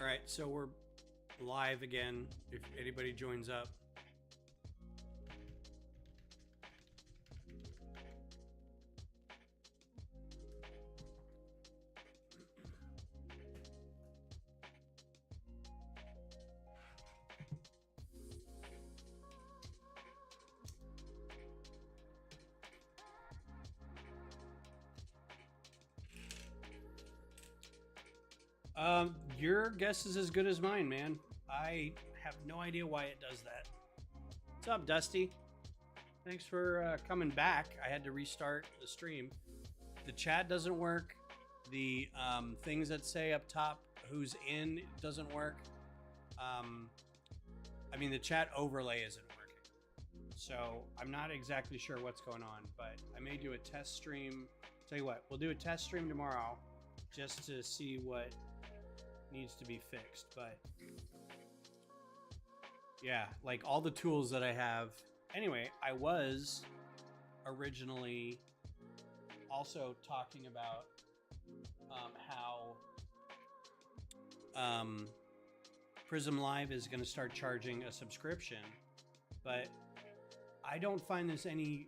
All right, so we're live again. If anybody joins up, your guess is as good as mine, man. I have no idea why it does that. What's up, Dusty? Thanks for coming back. I had to restart the stream. The chat doesn't work. The things that say up top who's in doesn't work. I mean, the chat overlay isn't working. So I'm not exactly sure what's going on, but I may do a test stream. Tell you what, we'll do a test stream tomorrow just to see what needs to be fixed. But yeah, like all the tools that I have. Anyway, I was originally also talking about how Prism Live is going to start charging a subscription, but I don't find this any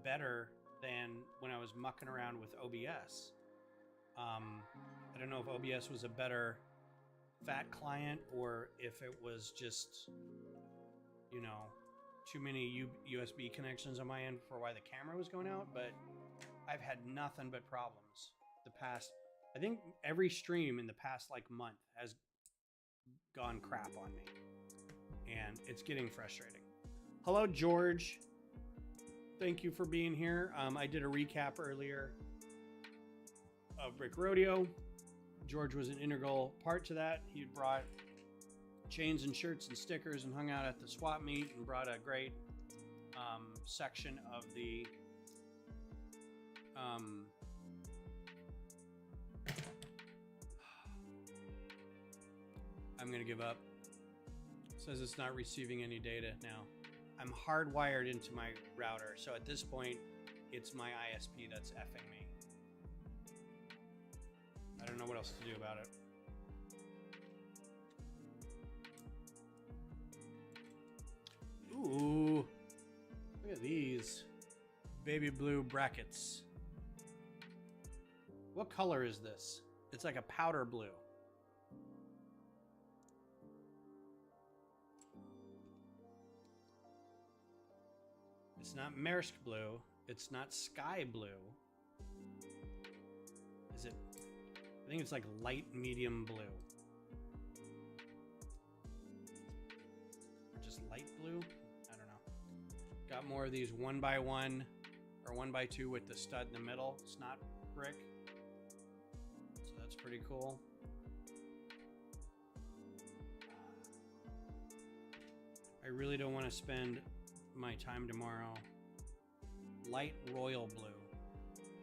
better than when I was mucking around with OBS. I don't know if OBS was a better fat client or if it was just, you know, too many USB connections on my end for why the camera was going out, but I've had nothing but problems the past. I think every stream in the past like month has gone crap on me, and it's getting frustrating. Hello, George. Thank you for being here. I did a recap earlier of Brick Rodeo. George was an integral part to that. He brought chains and shirts and stickers and hung out at the swap meet and brought a great section of the I'm gonna give up. It says it's not receiving any data now. I'm hardwired into my router, so at this point it's my ISP that's effing me. I don't know what else to do about it. Ooh, look at these baby blue brackets. What color is this? It's like a powder blue. It's not Maersk blue. It's not sky blue. Is it? I think it's like light medium blue. Or just light blue? I don't know. Got more of these 1x1 or 1x2 with the stud in the middle. It's not brick. So that's pretty cool. I really don't want to spend my time tomorrow. Light royal blue.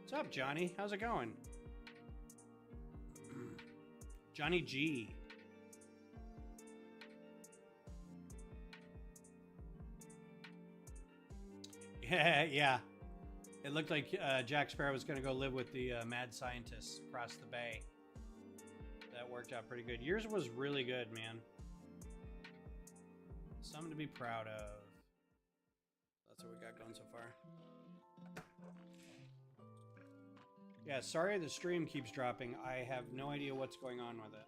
What's up, Johnny? How's it going? Johnny G. Yeah. It looked like Jack Sparrow was going to go live with the mad scientists across the bay. That worked out pretty good. Yours was really good, man. Something to be proud of. That's what we got going so far. Yeah, sorry the stream keeps dropping. I have no idea what's going on with it.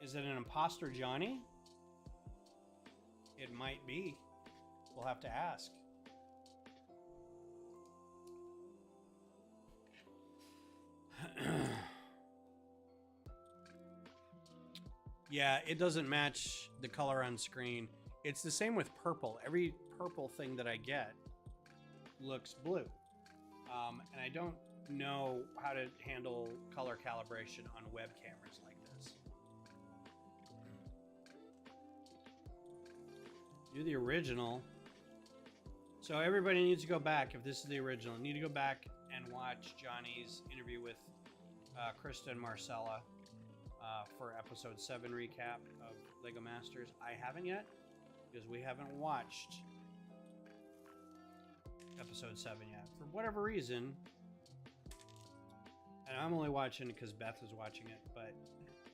Is it an imposter Johnny? It might be. We'll have to ask. Yeah, it doesn't match the color on screen. It's the same with purple. Every purple thing that I get looks blue. And I don't know how to handle color calibration on web cameras like this. Do the original. So everybody needs to go back, if this is the original, need to go back and watch Johnny's interview with Krista and Marcella for episode 7 recap of LEGO Masters. I haven't yet, because we haven't watched episode 7 yet. For whatever reason, And I'm only watching it because Beth is watching it, but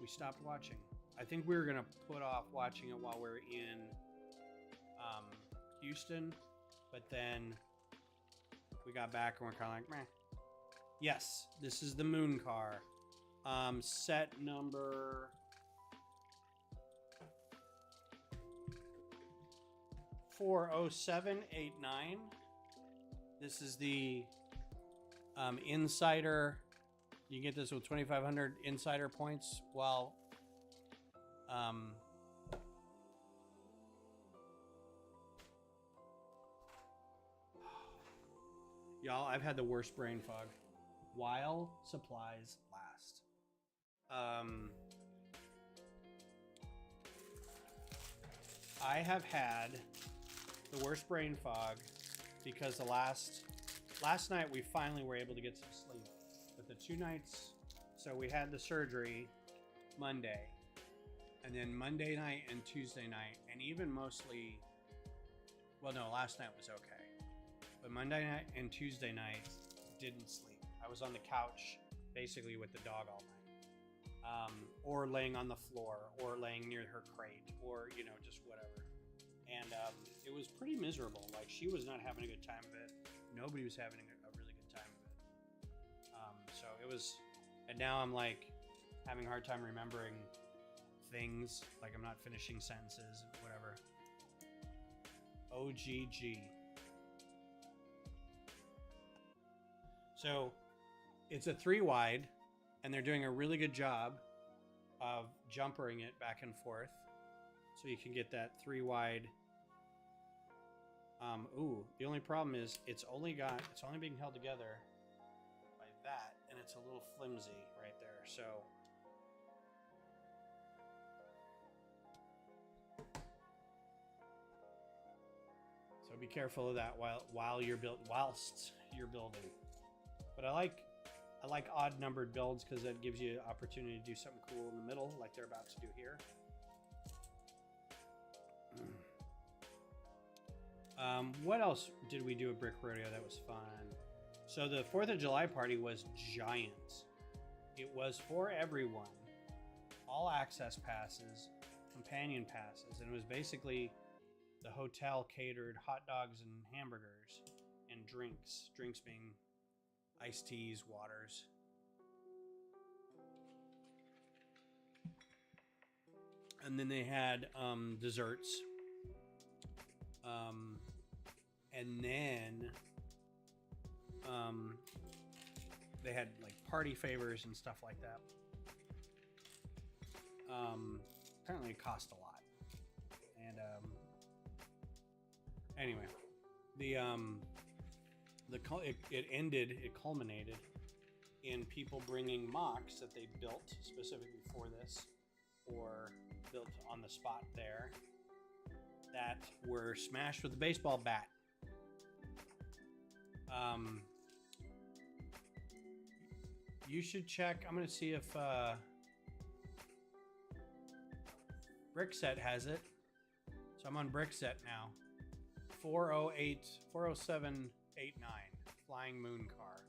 we stopped watching. I think we were going to put off watching it while we're in Houston, but then we got back and we're kind of like, meh. Yes, this is the moon car. Set number 40789. This is the insider. You get this with 2,500 insider points while y'all, I've had the worst brain fog. While supplies last. I have had the worst brain fog because the last night we finally were able to get some sleep. But the 2 nights, so we had the surgery Monday, and then Monday night and Tuesday night, and even mostly, well, no, last night was okay. But Monday night and Tuesday night, didn't sleep. I was on the couch basically with the dog all night. Or laying on the floor, or laying near her crate, or, you know, just whatever. And it was pretty miserable. Like, she was not having a good time of it. Nobody was having a really good time of it. So it was, and now I'm like having a hard time remembering things. Like, I'm not finishing sentences, whatever. OGG. So it's a 3-wide, and they're doing a really good job of jumpering it back and forth, so you can get that 3-wide. The only problem is it's only being held together by that, and it's a little flimsy right there. So be careful of that whilst you're building. But I like odd numbered builds because that gives you an opportunity to do something cool in the middle, like they're about to do here. What else did we do at Brick Rodeo that was fun? So the 4th of July party was giant. It was for everyone. All access passes, companion passes, and it was basically the hotel catered hot dogs and hamburgers and drinks. Drinks being iced teas, waters. And then they had desserts. And then they had like party favors and stuff like that. Apparently it cost a lot. And anyway, it culminated in people bringing mocks that they built specifically for this, or built on the spot there, that were smashed with a baseball bat. You should check. I'm going to see if Brickset has it. So I'm on Brickset now. 40789 Flying Moon Car.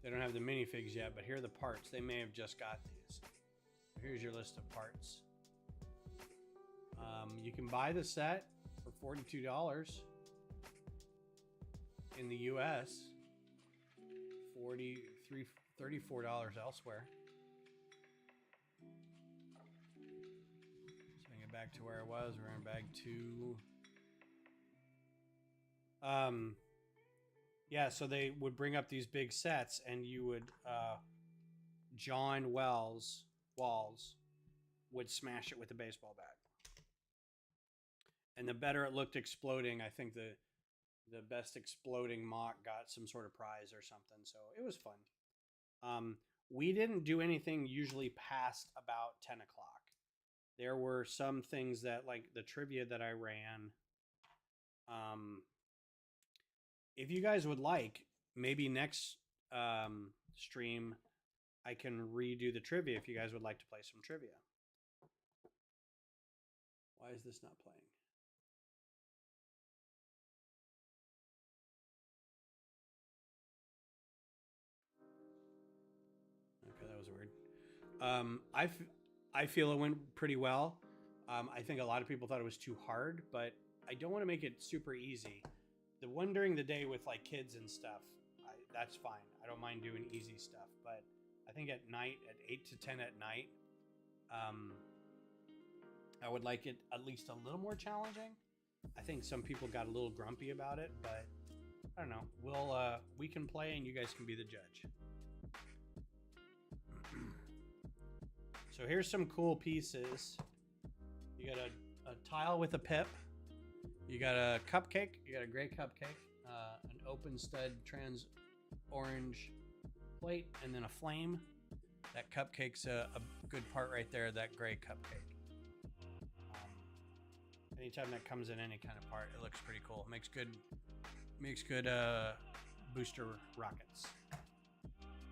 They don't have the minifigs yet, but here are the parts. They may have just got these. Here's your list of parts. You can buy the set for $42 in the US, $34 elsewhere. Let's bring it back to where it was. We're in bag 2. Yeah, so they would bring up these big sets, and you would John Walls would smash it with a baseball bat. And the better it looked exploding, I think the best exploding mock got some sort of prize or something. So it was fun. We didn't do anything usually past about 10 o'clock. There were some things that, like the trivia that I ran. If you guys would like, maybe next stream, I can redo the trivia if you guys would like to play some trivia. Why is this not playing? I feel it went pretty well. I think a lot of people thought it was too hard, but I don't want to make it super easy. The one during the day with like kids and stuff, that's fine. I don't mind doing easy stuff, but I think at night, at 8 to 10 at night, I would like it at least a little more challenging. I think some people got a little grumpy about it, but I don't know. We can play and you guys can be the judge. So here's some cool pieces. You got a tile with a pip. You got a cupcake. You got a gray cupcake. An open stud trans orange plate, and then a flame. That cupcake's a good part right there. That gray cupcake. Anytime that comes in any kind of part, it looks pretty cool. Makes good booster rockets.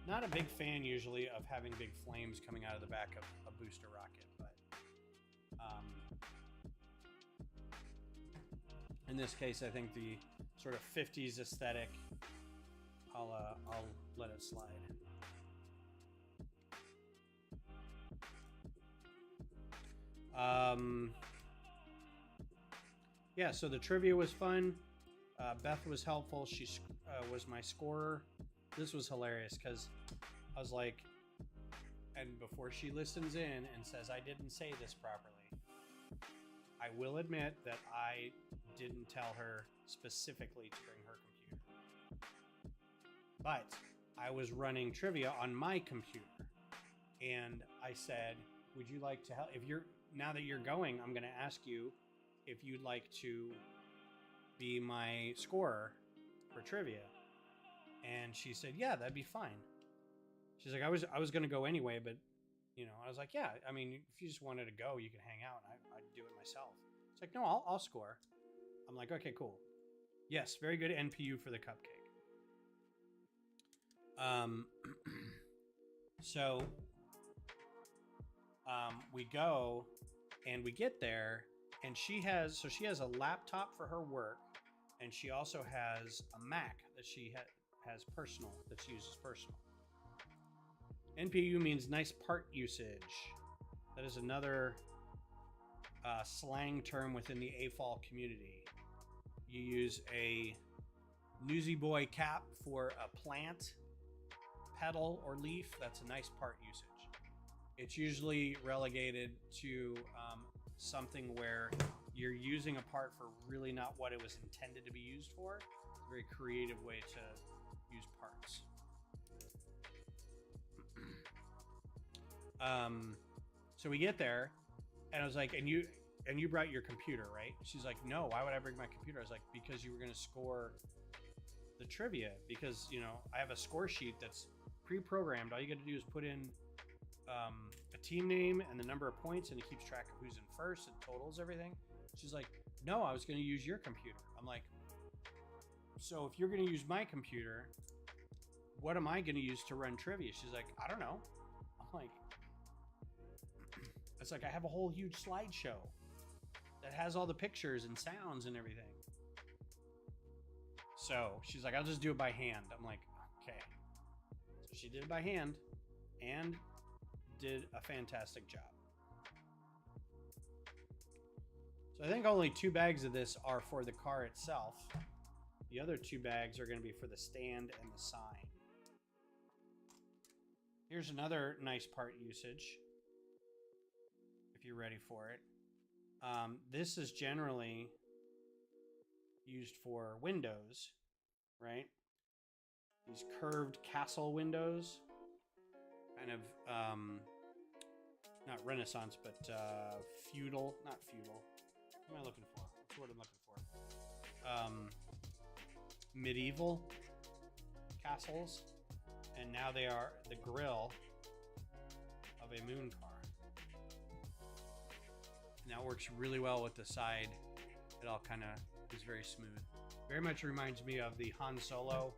Not a big fan usually of having big flames coming out of the back of a booster rocket, but in this case, I think the sort of 50s aesthetic, I'll let it slide. Yeah, so the trivia was fun. Beth was helpful. She was my scorer. This was hilarious because I was like, and before she listens in and says I didn't say this properly, I will admit that I didn't tell her specifically to bring her computer. But I was running trivia on my computer. And I said, would you like to help? Now that you're going, I'm going to ask you if you'd like to be my scorer for trivia. And she said, yeah, that'd be fine. She's like, I was going to go anyway, but I was like, yeah, I mean, if you just wanted to go, you can hang out and I'd do it myself. It's like, no, I'll score. I'm like, okay, cool. Yes. Very good NPU for the cupcake. So, we go and we get there and she has a laptop for her work. And she also has a Mac that she has personal, that she uses personal. NPU means nice part usage. That is another slang term within the AFOL community. You use a Newsy Boy cap for a plant, petal, or leaf. That's a nice part usage. It's usually relegated to something where you're using a part for really not what it was intended to be used for. It's a very creative way to use parts. So we get there and I was like, and you brought your computer, right? She's like, no, why would I bring my computer? I was like, because you were going to score the trivia, because I have a score sheet that's pre-programmed. All you got to do is put in a team name and the number of points, and it keeps track of who's in first and totals everything. She's like, no, I was going to use your computer. I'm like, so if you're going to use my computer, what am I going to use to run trivia? She's like, I don't know. I'm like, it's like I have a whole huge slideshow that has all the pictures and sounds and everything. So she's like, I'll just do it by hand. I'm like, okay. So she did it by hand and did a fantastic job. So I think only 2 bags of this are for the car itself. The other 2 bags are going to be for the stand and the sign. Here's another nice part usage, if you're ready for it. This is generally used for windows, right? These curved castle windows, kind of not Renaissance, but feudal, not feudal. What am I looking for? What's the word I'm looking for? Medieval castles, and now they are the grill of a moon car. And that works really well with the side. It all kind of is very smooth. Very much reminds me of the Han Solo,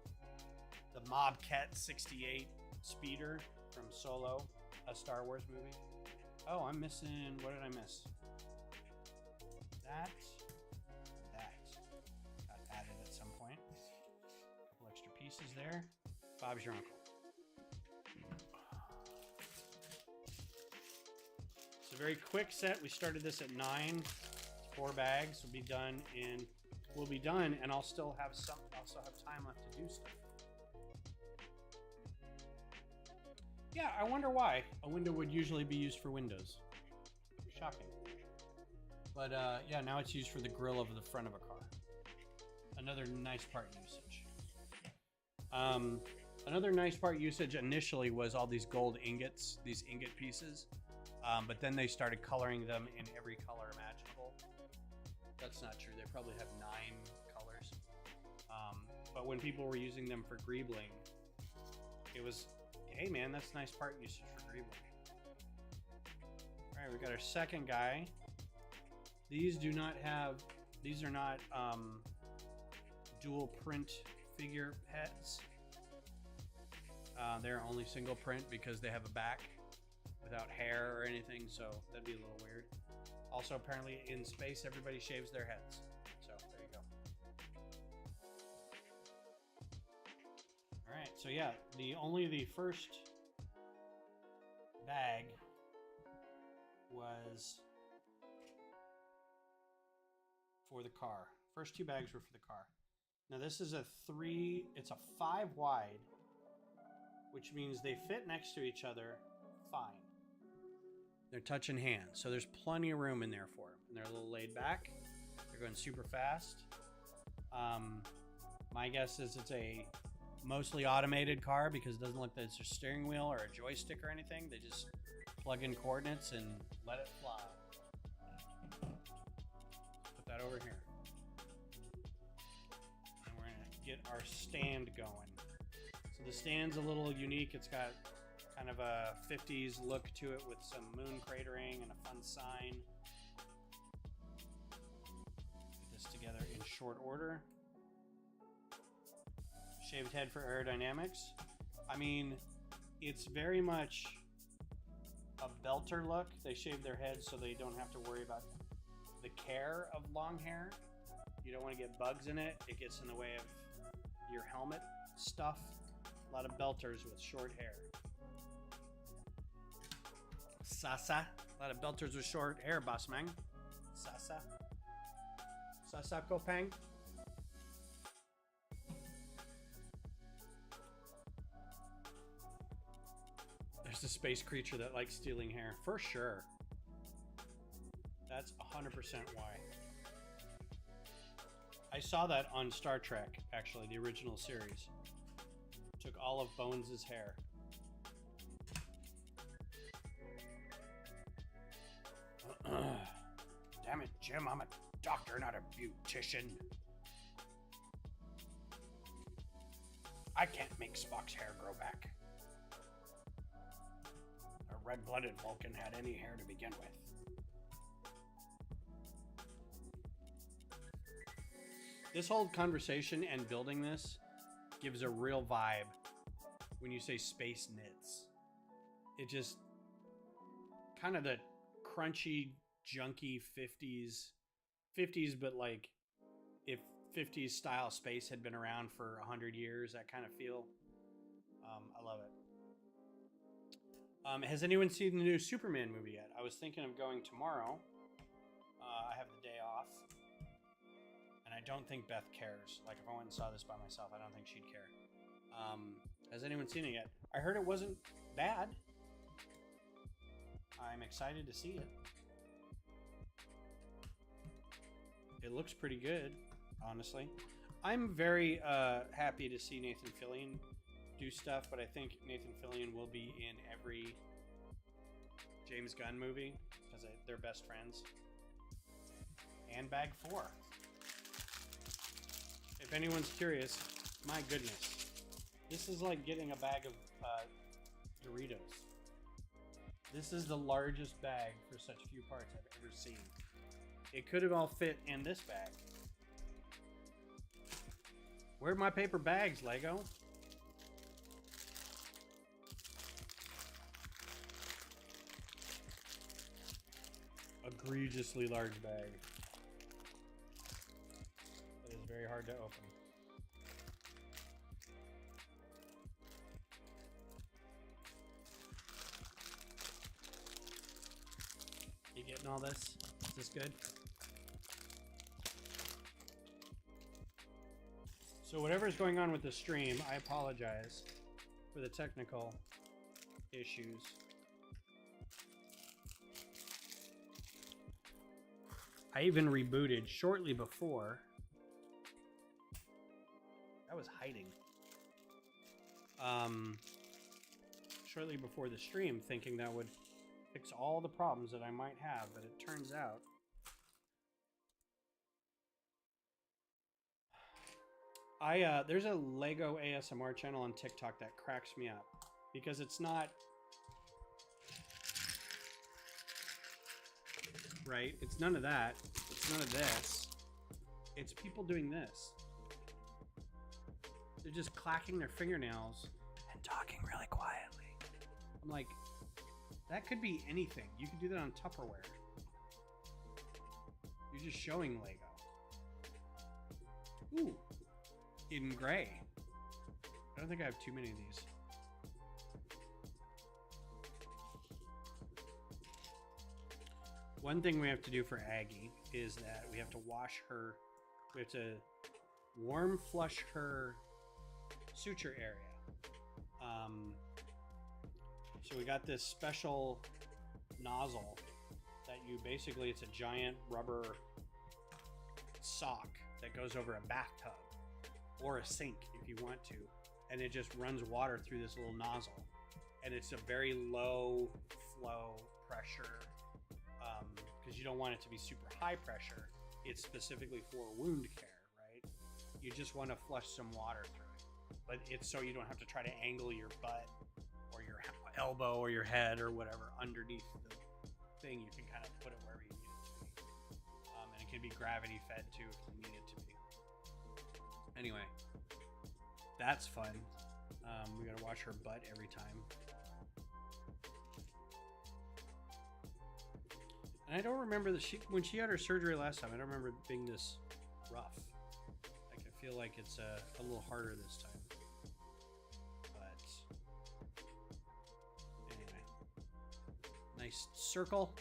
the Mobcat 68 speeder from Solo, a Star Wars movie. Oh, I'm missing, what did I miss? That got added at some point. A couple extra pieces there. Bob's your uncle. a very quick set. We started this at 9. 4 bags will be done and I'll still have time left to do stuff. Yeah, I wonder why a window would usually be used for windows. Shocking. But yeah, now it's used for the grill of the front of a car. Another nice part usage. Another nice part usage initially was all these gold ingots, these ingot pieces. But then they started coloring them in every color imaginable. That's not true. They probably have 9 colors. But when people were using them for greebling, it was, hey man, that's nice part usage for greebling. All right, we got our second guy. These are not dual print figure pets. They're only single print because they have a back without hair or anything, so that'd be a little weird. Also, apparently in space, everybody shaves their heads. So there you go. All right, so yeah, the first bag was for the car. First 2 bags were for the car. Now this is it's a 5 wide, which means they fit next to each other fine. They're touching hands, so there's plenty of room in there for them. And they're a little laid back. They're going super fast. My guess is it's a mostly automated car because it doesn't look like it's a steering wheel or a joystick or anything. They just plug in coordinates and let it fly. Put that over here. And we're going to get our stand going. So the stand's a little unique. It's got kind of a 50s look to it with some moon cratering and a fun sign. Get this together in short order. Shaved head for aerodynamics. I mean, it's very much a belter look. They shave their heads so they don't have to worry about the care of long hair. You don't want to get bugs in it. It gets in the way of your helmet stuff. A lot of belters with short hair. Sasa. A lot of belters with short hair, boss man. Sasa. Sasa Kopang. There's a space creature that likes stealing hair. For sure. That's 100% why. I saw that on Star Trek, actually, the original series. Took all of Bones' hair. Damn it, Jim, I'm a doctor, not a beautician. I can't make Spock's hair grow back. A red-blooded Vulcan had any hair to begin with. This whole conversation and building this gives a real vibe when you say space knits. It just kind of the crunchy, junky 50s, but like if 50s style space had been around for 100 years, that kind of feel. I love it. Has anyone seen the new Superman movie yet? I was thinking of going tomorrow. I have the day off. And I don't think Beth cares. Like, if I went and saw this by myself, I don't think she'd care. Has anyone seen it yet? I heard it wasn't bad. I'm excited to see it. It looks pretty good, honestly. I'm very happy to see Nathan Fillion do stuff, but I think Nathan Fillion will be in every James Gunn movie because they're best friends. And bag 4. If anyone's curious, my goodness. This is like getting a bag of Doritos. This is the largest bag for such few parts I've ever seen. It could have all fit in this bag. Where'd my paper bags, Lego? Egregiously large bag. That is very hard to open. and all this. Is this good? So whatever's going on with the stream, I apologize for the technical issues. I even rebooted shortly before. I was hiding. Shortly before the stream, thinking that would fix all the problems that I might have, but it turns out there's a Lego ASMR channel on TikTok that cracks me up because it's not right. It's none of that. It's none of this. It's people doing this. They're just clacking their fingernails and talking really quietly. I'm like, that could be anything. You could do that on Tupperware. You're just showing Lego. Ooh, in gray. I don't think I have too many of these. One thing we have to do for Aggie is that we have to wash her. We have to warm flush her suture area. So we got this special nozzle that you basically, it's a giant rubber sock that goes over a bathtub or a sink if you want to, and it just runs water through this little nozzle, and it's a very low flow pressure because you don't want it to be super high pressure. It's specifically for wound care, right? You just want to flush some water through it, but it's so you don't have to try to angle your butt or your elbow or your head or whatever underneath the thing. You can kind of put it wherever you need it to be, and it can be gravity fed too if you need it to be. Anyway, that's fun. We gotta wash her butt every time. And I don't remember when she had her surgery last time. I don't remember it being this rough. Like, I feel like it's a little harder this time. But anyway, nice circle.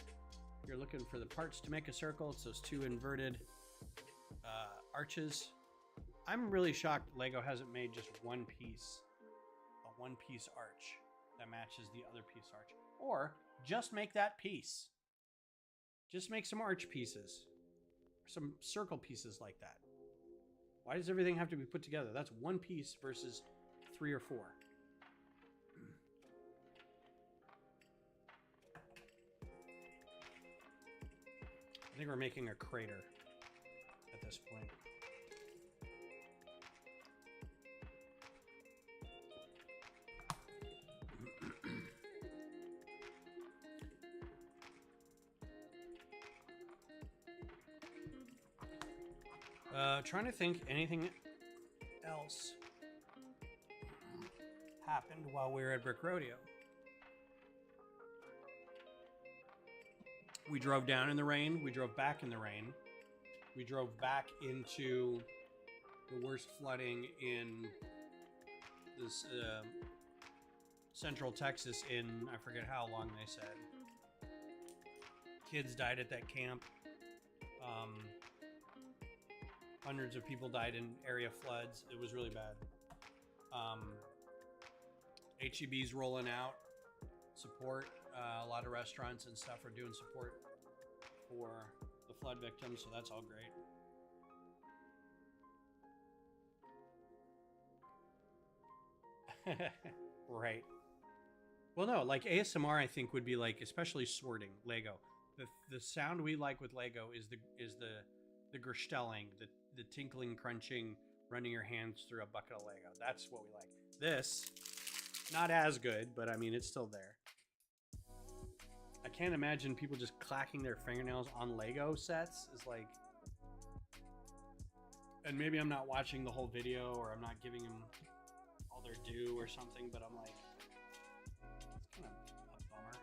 You're looking for the parts to make a circle. It's those two inverted arches. I'm really shocked Lego hasn't made just one piece, a one-piece arch that matches the other piece arch. Or just make that piece. Just make some arch pieces, some circle pieces like that. Why does everything have to be put together? That's one piece versus 3 or 4. I think we're making a crater at this point. Trying to think anything else happened while we were at Brick Rodeo. We drove down in the rain. We drove back in the rain. We drove back into the worst flooding in this central Texas in, I forget how long they said. Kids died at that camp. Hundreds of people died in area floods. It was really bad. HEB's rolling out support. A lot of restaurants and stuff are doing support for the flood victims, so that's all great. Right. Well, no, like ASMR, I think would be like, especially sorting Lego. The sound we like with Lego is the gerstelling, the tinkling, crunching, running your hands through a bucket of Lego. That's what we like. This, not as good, but I mean, it's still there. I can't imagine people just clacking their fingernails on Lego sets. Is like, and maybe I'm not watching the whole video, or I'm not giving them all their due or something, but I'm like, it's kind of a bummer.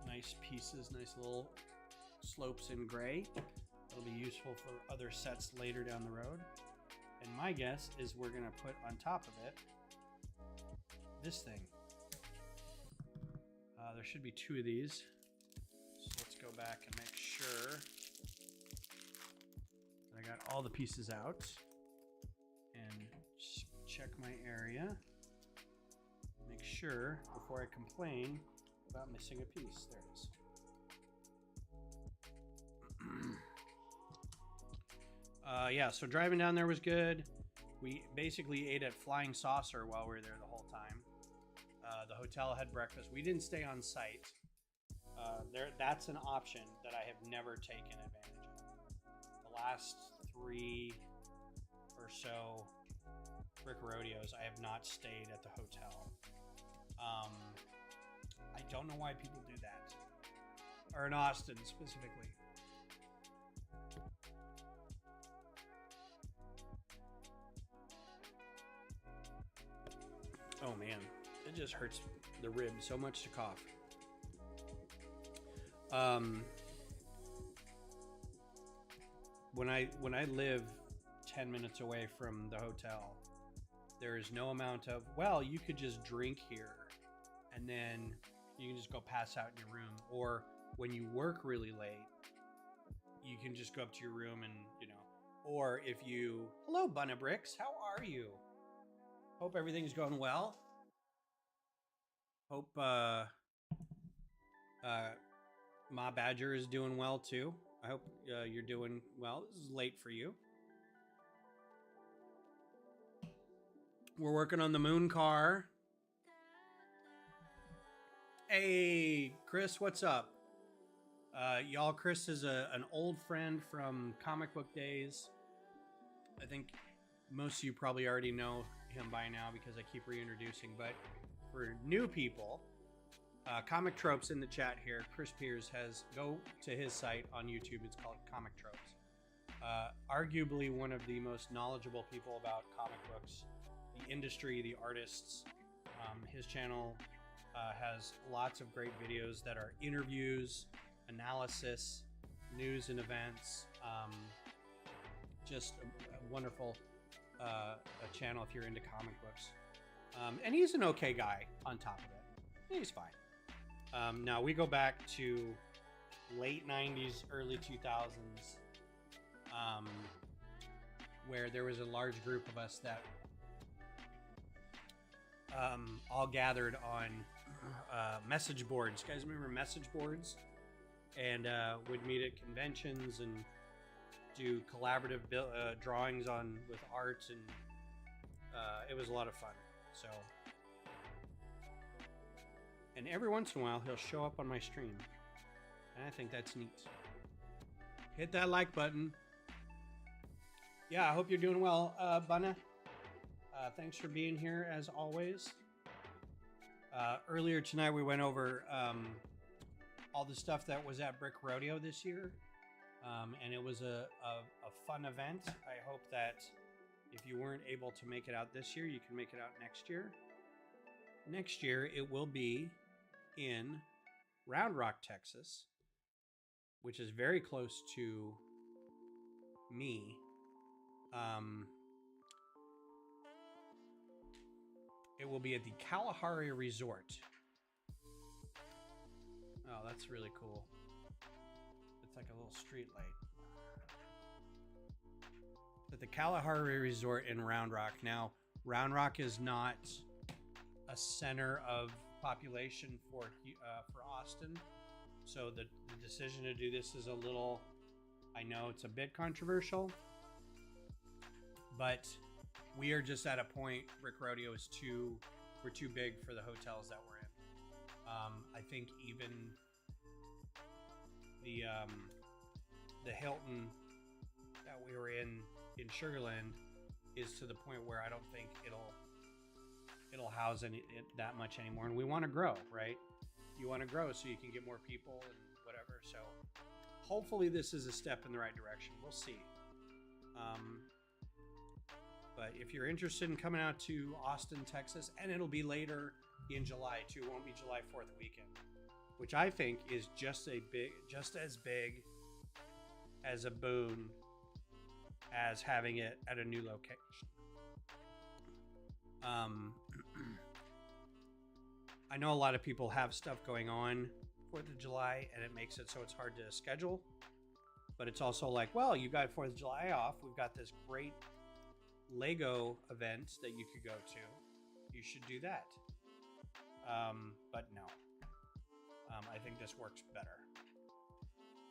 Nice pieces, nice little slopes in gray. That'll be useful for other sets later down the road. And my guess is we're gonna put on top of it this thing. there should be 2 of these. So let's go back and make sure that I got all the pieces out. And just check my area. Make sure before I complain about missing a piece. There it is. Yeah, so driving down there was good. We basically ate at Flying Saucer while we were there the whole time. The hotel had breakfast. We didn't stay on site. That's an option that I have never taken advantage of. The last 3 or so Brick Rodeos, I have not stayed at the hotel. I don't know why people do that. Or in Austin specifically. Oh man, it just hurts the rib so much to cough. When I live 10 minutes away from the hotel, there is no amount of, well, you could just drink here and then you can just go pass out in your room. Or when you work really late, you can just go up to your room and, or if you, hello, Bunna Bricks, how are you? Hope everything's going well. Hope Ma Badger is doing well too. I hope you're doing well. This is late for you. We're working on the moon car. Hey, Chris, what's up? Y'all, Chris is an old friend from comic book days. I think most of you probably already know him by now because I keep reintroducing, but for new people, Comic Tropes in the chat here, Chris Pierce go to his site on YouTube. It's called Comic Tropes. Arguably one of the most knowledgeable people about comic books, the industry, the artists. His channel has lots of great videos that are interviews, analysis, news and events. Just a wonderful a channel if you're into comic books. And he's an okay guy on top of it. He's fine. Now we go back to late 90s, early 2000s, where there was a large group of us that all gathered on message boards. You guys remember message boards? And would meet at conventions and do collaborative drawings with art, and it was a lot of fun. So, and every once in a while he'll show up on my stream, and I think that's neat. Hit that like button. Yeah, I hope you're doing well, Bunna. Thanks for being here as always. Earlier tonight we went over all the stuff that was at Brick Rodeo this year. And it was a fun event. I hope that if you weren't able to make it out this year, you can make it out next year. Next year, it will be in Round Rock, Texas, which is very close to me. It will be at the Kalahari Resort. Oh, that's really cool. It's like a little street light. At the Kalahari Resort in Round Rock. Now, Round Rock is not a center of population for Austin, so the decision to do this is a little, I know it's a bit controversial, but we are just at a point. Brick Rodeo is we're too big for the hotels that we're in. I think even the Hilton that we were in Sugarland is to the point where I don't think it'll house it that much anymore. And we want to grow, right? You want to grow so you can get more people and whatever. So hopefully this is a step in the right direction. We'll see. But if you're interested in coming out to Austin, Texas, and it'll be later in July too, it won't be July 4th weekend, which I think is just as big as a boon as having it at a new location. I know a lot of people have stuff going on 4th of July, and it makes it so it's hard to schedule. But it's also like, well, you got 4th of July off. We've got this great Lego event that you could go to. You should do that. But no. I think this works better.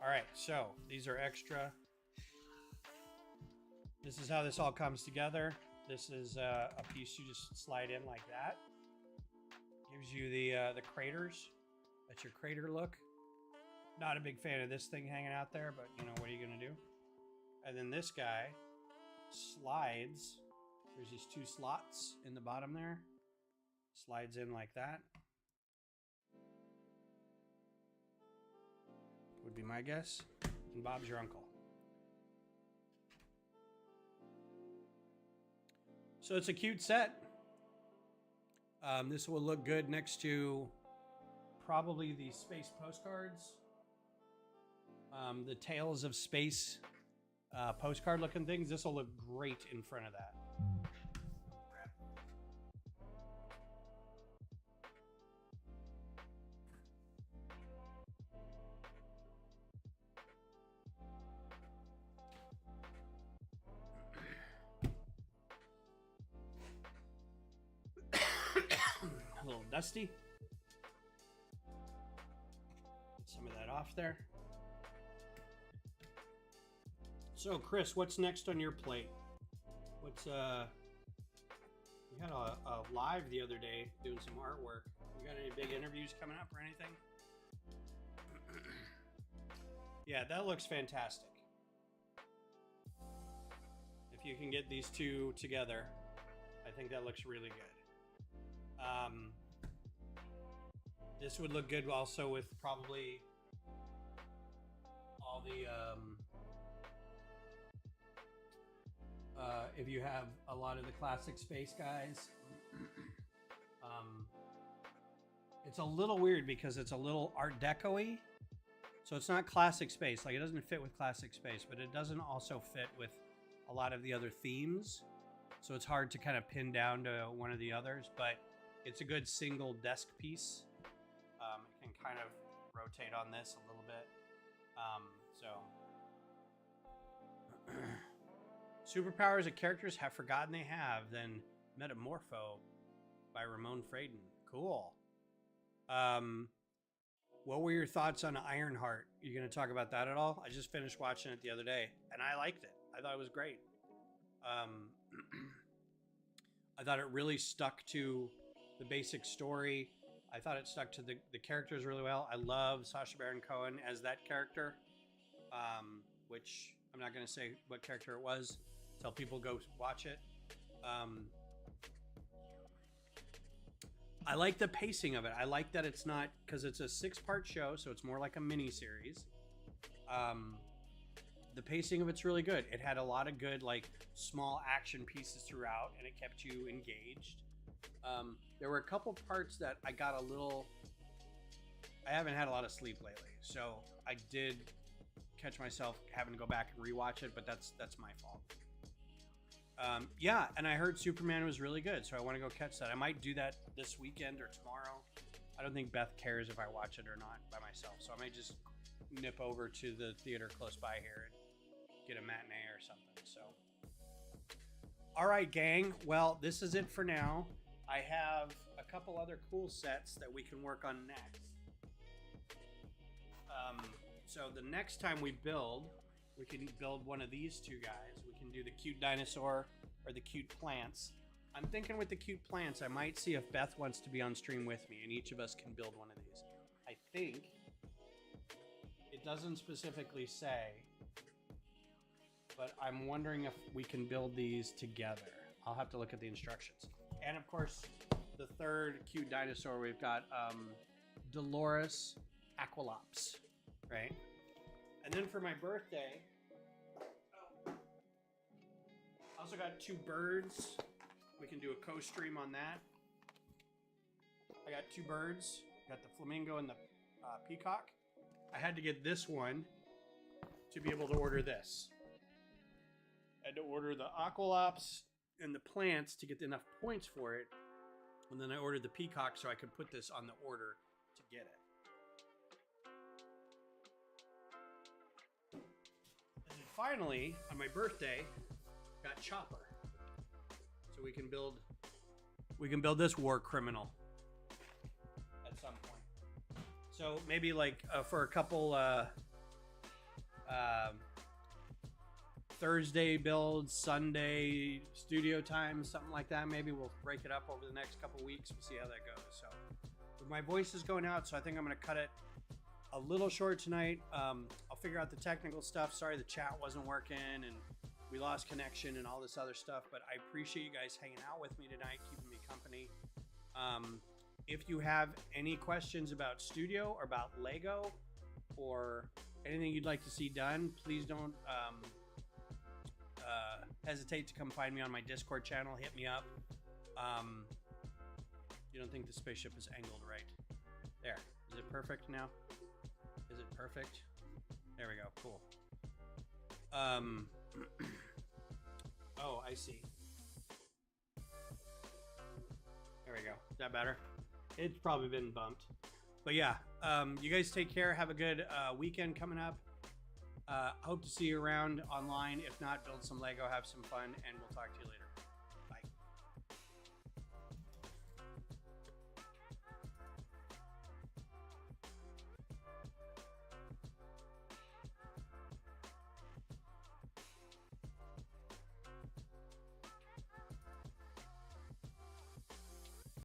All right, so these are extra. This is how this all comes together. This is a piece you just slide in like that. Gives you the craters. That's your crater look. Not a big fan of this thing hanging out there, but you know, what are you gonna do? And then this guy slides. There's these 2 slots in the bottom there. Slides in like that. Would be my guess. And Bob's your uncle. So it's a cute set. This will look good next to probably the space postcards. The Tales of Space postcard looking things. This will look great in front of that. A little dusty. Get some of that off there. So, Chris, what's next on your plate? What's we had a live the other day doing some artwork. You got any big interviews coming up or anything? Yeah, that looks fantastic. If you can get these 2 together, I think that looks really good. This would look good also with probably all the if you have a lot of the classic space guys. It's a little weird because it's a little Art Deco-y. So it's not classic space. Like, it doesn't fit with classic space, but it doesn't also fit with a lot of the other themes. So it's hard to kind of pin down to one of the others, but it's a good single desk piece. It can kind of rotate on this a little bit. Superpowers that characters have forgotten they have, then Metamorpho by Ramon Fraden. Cool. What were your thoughts on Ironheart? You going to talk about that at all? I just finished watching it the other day, and I liked it. I thought it was great. I thought it really stuck to the basic story. I thought it stuck to the characters really well. I love Sacha Baron Cohen as that character, which I'm not going to say what character it was. Tell people go watch it. I like the pacing of it. I like that it's not, because it's a 6-part show, so it's more like a mini series. The pacing of it's really good. It had a lot of good, like, small action pieces throughout, and it kept you engaged. There were a couple parts that I got a little... I haven't had a lot of sleep lately, so I did catch myself having to go back and rewatch it, but that's my fault. Yeah, and I heard Superman was really good, so I want to go catch that. I might do that this weekend or tomorrow. I don't think Beth cares if I watch it or not by myself, so I might just nip over to the theater close by here and get a matinee or something. So, all right, gang. Well, this is it for now. I have a couple other cool sets that we can work on next. So the next time we build, we can build one of these 2 guys. We can do the cute dinosaur or the cute plants. I'm thinking with the cute plants, I might see if Beth wants to be on stream with me, and each of us can build one of these. I think it doesn't specifically say, but I'm wondering if we can build these together. I'll have to look at the instructions. And of course, the third cute dinosaur, we've got Dolores Aqualops, right? And then for my birthday, I also got 2 birds. We can do a co-stream on that. I got 2 birds. Got the flamingo and the peacock. I had to get this one to be able to order this. I had to order the aqualops and the plants to get enough points for it. And then I ordered the Peacock so I could put this on the order to get it. And then finally, on my birthday, got Chopper. So we can build this war criminal at some point. So maybe like for a couple Thursday builds, Sunday studio time, something like that. Maybe we'll break it up over the next couple weeks. We'll see how that goes. So my voice is going out, so I think I'm going to cut it a little short tonight. I'll figure out the technical stuff. Sorry the chat wasn't working and we lost connection and all this other stuff, but I appreciate you guys hanging out with me tonight, keeping me company. If you have any questions about studio or about Lego or anything you'd like to see done, please don't hesitate to come find me on my Discord channel. Hit me up. You don't think the spaceship is angled right? There. Is it perfect now? Is it perfect? There we go. Cool. Oh, I see. There we go. Is that better? It's probably been bumped. But yeah, you guys take care. Have a good weekend coming up. Hope to see you around online. If not, build some Lego, have some fun, and we'll talk to you later.